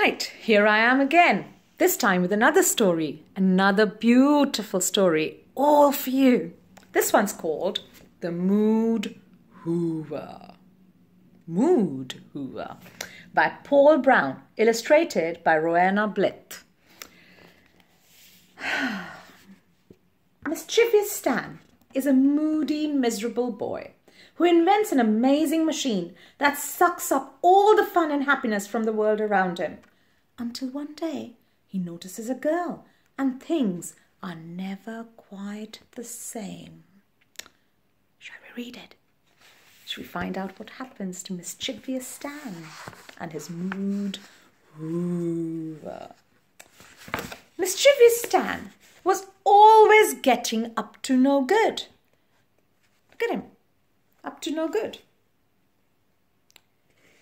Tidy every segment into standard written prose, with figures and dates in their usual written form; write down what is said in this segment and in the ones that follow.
right, here I am again, this time with another story, another beautiful story, all for you. This one's called The Mood Hoover. Mood Hoover by Paul Brown, illustrated by Rowena Blyth. Mischievous Stan is a moody, miserable boy who invents an amazing machine that sucks up all the fun and happiness from the world around him. Until one day, he notices a girl and things are never quite the same. Shall we read it? Shall we find out what happens to Mischievous Stan and his mood hoover? Mischievous Stan was always getting up to no good. Look at him. Up to no good.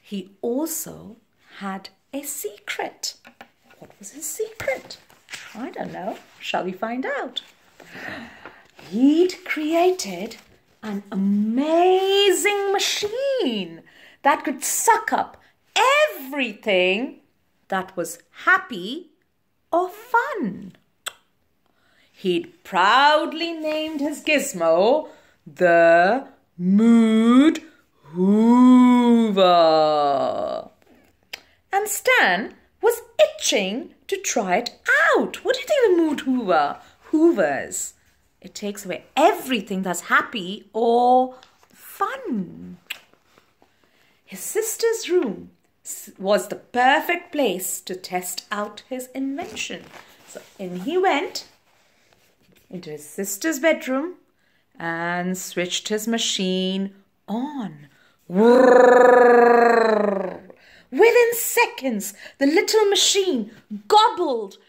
He also had a secret. What was his secret? I don't know. Shall we find out? He'd created an amazing machine that could suck up everything that was happy or fun. He'd proudly named his gizmo the Mood Hoover. And Stan was itching to try it out. What do you think the Mood Hoover hoovers? It takes away everything that's happy or fun. His sister's room was the perfect place to test out his invention. So in he went into his sister's bedroom and switched his machine on. Within seconds, the little machine gobbled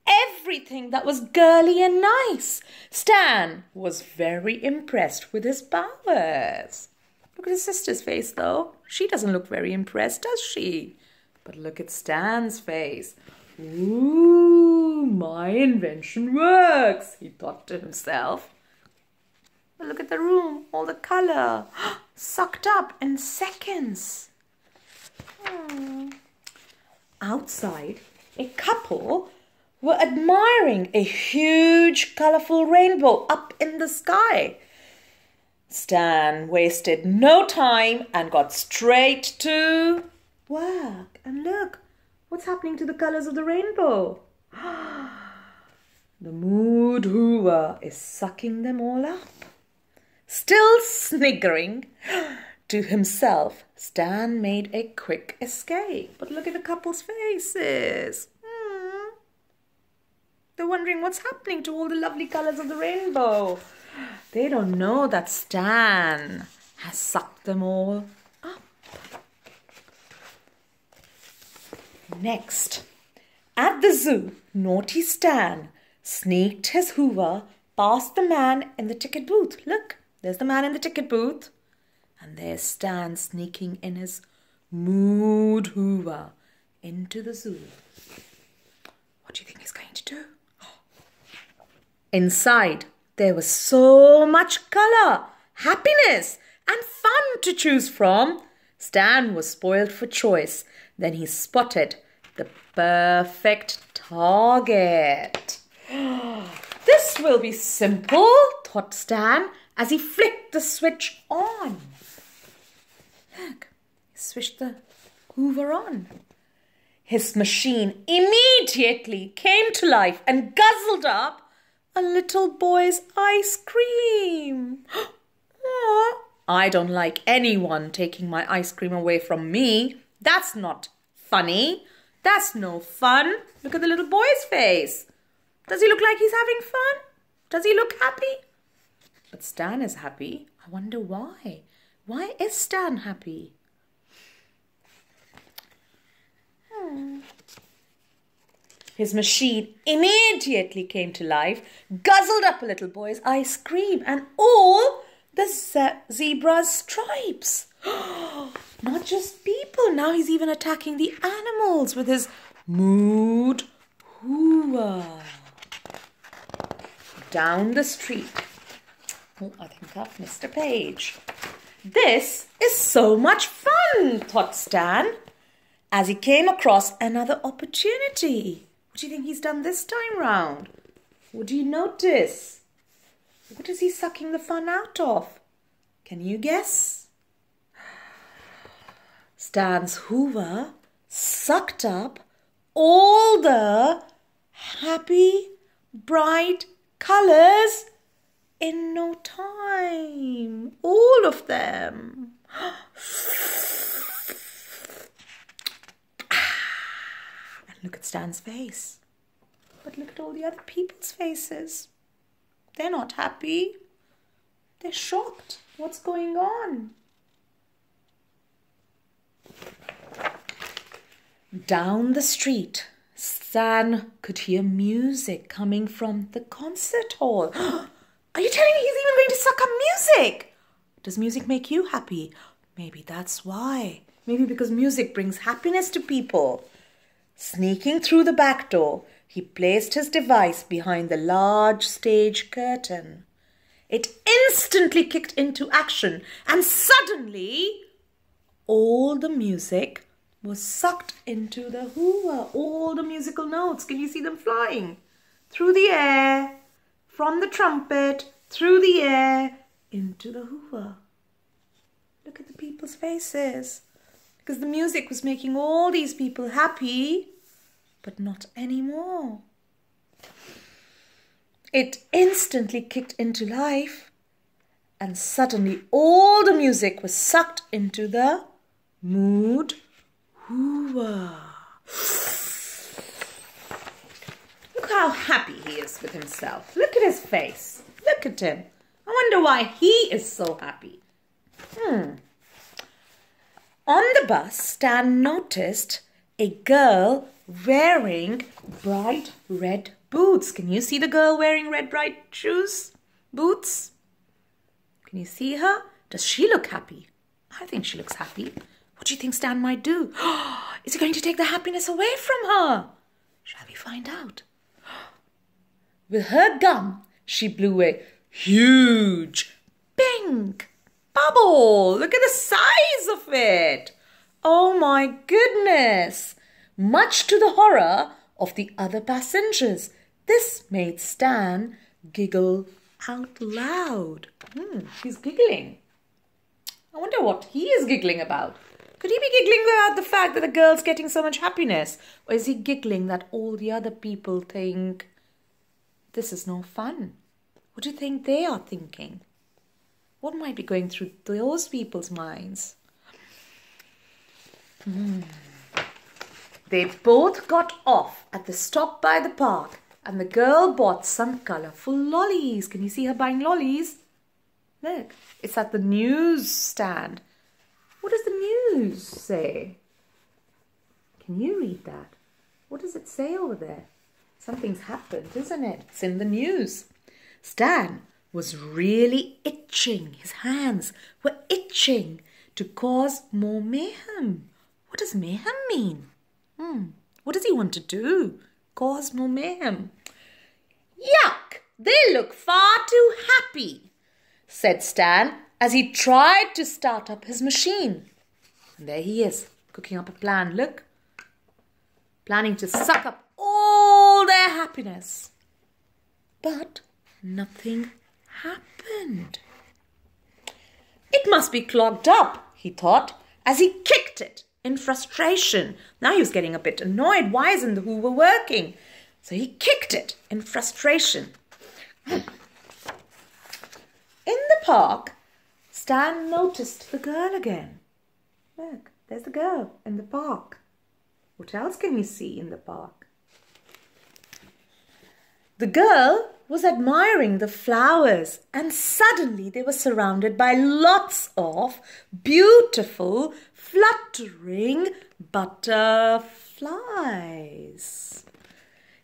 everything that was girly and nice. Stan was very impressed with his powers. Look at his sister's face, though. She doesn't look very impressed, does she? But look at Stan's face. Ooh, my invention works, he thought to himself. But look at the room, all the colour, sucked up in seconds. Outside, a couple were admiring a huge, colourful rainbow up in the sky. Stan wasted no time and got straight to work. And look, what's happening to the colours of the rainbow? The Mood Hoover is sucking them all up. Still sniggering to himself, Stan made a quick escape. But look at the couple's faces. They're wondering what's happening to all the lovely colours of the rainbow. They don't know that Stan has sucked them all up. Next, at the zoo, naughty Stan sneaked his hoover past the man in the ticket booth. Look, there's the man in the ticket booth. And there's Stan sneaking in his Mood Hoover into the zoo. What do you think he's going to do? Inside, there was so much colour, happiness and fun to choose from. Stan was spoiled for choice. Then he spotted the perfect target. This will be simple, thought Stan, as he flicked the switch on. Look, he switched the hoover on. His machine immediately came to life and guzzled up a little boy's ice cream. I don't like anyone taking my ice cream away from me. That's not funny. That's no fun. Look at the little boy's face. Does he look like he's having fun? Does he look happy? But Stan is happy. I wonder why. Why is Stan happy? His machine immediately came to life, guzzled up a little boy's ice cream and all the zebra's stripes. Not just people, now he's even attacking the animals with his Mood Hoover. Down the street. Oh, I think I've missed a page. This is so much fun, thought Stan. as he came across another opportunity. What do you think he's done this time round? What do you notice? What is he sucking the fun out of? Can you guess? Stan's hoover sucked up all the happy, bright colours in no time. All of them. And look at Stan's face. But look at all the other people's faces. They're not happy. They're shocked. What's going on? Down the street, Stan could hear music coming from the concert hall. Are you telling me he's even going to suck up music? Does music make you happy? Maybe that's why. Maybe because music brings happiness to people. Sneaking through the back door, he placed his device behind the large stage curtain. It instantly kicked into action, and suddenly all the music was sucked into the hoover. All the musical notes. Can you see them flying? Through the air, from the trumpet, through the air, into the hoover. Look at the people's faces. Because the music was making all these people happy, but not anymore. It instantly kicked into life, and suddenly all the music was sucked into the mood hoover. Look how happy he is with himself. Look at his face. Look at him. I wonder why he is so happy. On the bus, Stan noticed a girl wearing bright red boots. Can you see the girl wearing red bright shoes? Boots? Can you see her? Does she look happy? I think she looks happy. What do you think Stan might do? Is he going to take the happiness away from her? Shall we find out? With her gum, she blew a huge pink bubble. Look at the size of it. Oh my goodness. Much to the horror of the other passengers, this made Stan giggle out loud. He's giggling. I wonder what he is giggling about. Could he be giggling about the fact that the girl's getting so much happiness? Or is he giggling that all the other people think this is no fun? What do you think they are thinking? What might be going through those people's minds? They both got off at the stop by the park, and the girl bought some colourful lollies. Can you see her buying lollies? Look, it's at the news stand. What does the news say? Can you read that? What does it say over there? Something's happened, isn't it? It's in the news. Stan was really itching. His hands were itching to cause more mayhem. What does mayhem mean? What does he want to do? Cause more mayhem. Yuck! They look far too happy, said Stan as he tried to start up his machine. And there he is, cooking up a plan. Look, planning to suck up all their happiness. But nothing happened. It must be clogged up, he thought, as he kicked it in frustration. Now he was getting a bit annoyed. Why isn't the hoover working? So he kicked it in frustration. In the park, Stan noticed the girl again. Look, there's the girl in the park. What else can you see in the park? The girl was admiring the flowers, and suddenly they were surrounded by lots of beautiful, fluttering butterflies.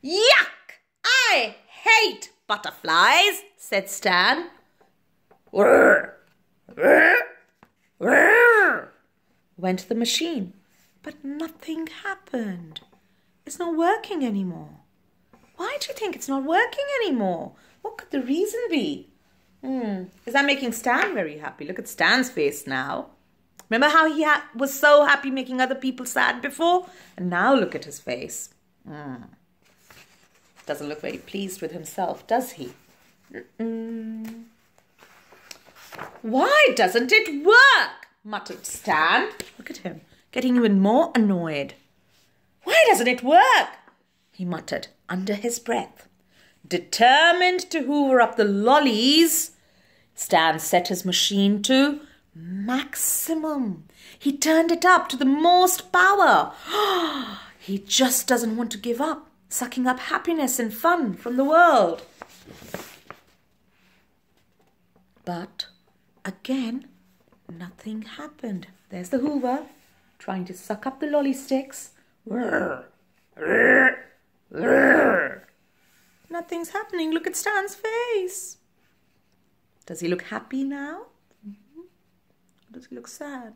Yuck! I hate butterflies, said Stan. Whirr, whirr, whirr, went the machine, but nothing happened. It's not working anymore. Why do you think it's not working anymore? What could the reason be? Is that making Stan very happy? Look at Stan's face now. Remember how he was so happy making other people sad before? And now look at his face. Doesn't look very pleased with himself, does he? Why doesn't it work? Muttered Stan. Look at him, getting even more annoyed. Why doesn't it work? He muttered under his breath. Determined to hoover up the lollies, Stan set his machine to maximum. He turned it up to the most power. He just doesn't want to give up, sucking up happiness and fun from the world. But again, nothing happened. There's the hoover trying to suck up the lolly sticks. Nothing's happening. Look at Stan's face. Does he look happy now? Or does he look sad?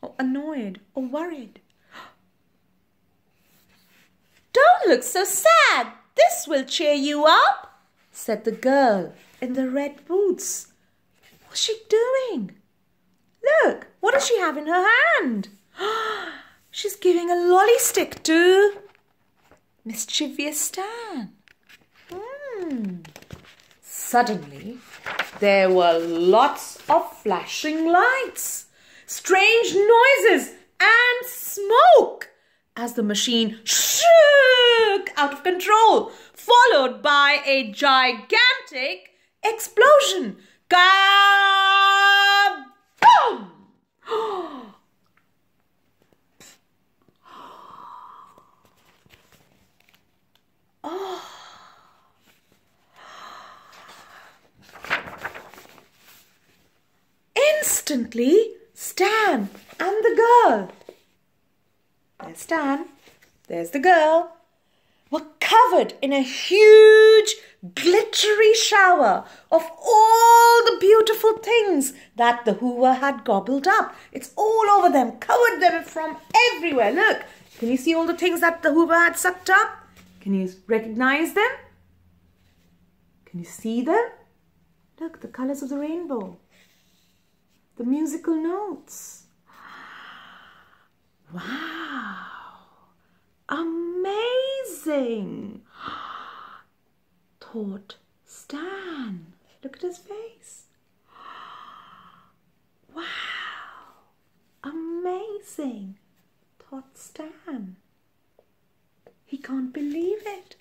Or annoyed? Or worried? Don't look so sad. This will cheer you up, said the girl in the red boots. What's she doing? Look, what does she have in her hand? She's giving a lolly stick to mischievous Stan. Suddenly, there were lots of flashing lights, strange noises and smoke as the machine shook out of control, followed by a gigantic explosion. Kaboom! Instantly, Stan and the girl, there's Stan, there's the girl, were covered in a huge glittery shower of all the beautiful things that the hoover had gobbled up. It's all over them, covered them from everywhere. Look, can you see all the things that the hoover had sucked up? Can you recognize them? Can you see them? Look, the colors of the rainbow. The musical notes. Wow. Amazing. Thought Stan. Look at his face. Wow. Amazing. Thought Stan. He can't believe it.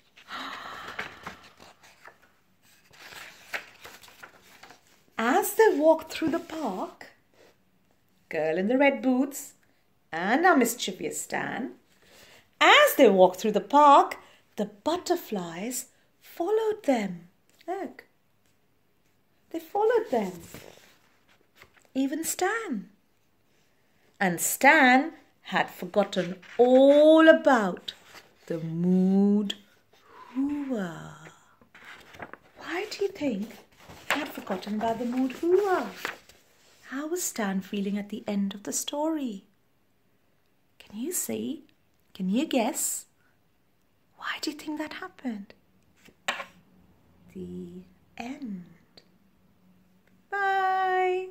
As they walked through the park, girl in the red boots and our mischievous Stan, as they walked through the park, the butterflies followed them. Look, they followed them. Even Stan. And Stan had forgotten all about the mood hoover. Why do you think he had forgotten about the mood hoover? How was Stan feeling at the end of the story? Can you see? Can you guess? Why do you think that happened? The end. Bye.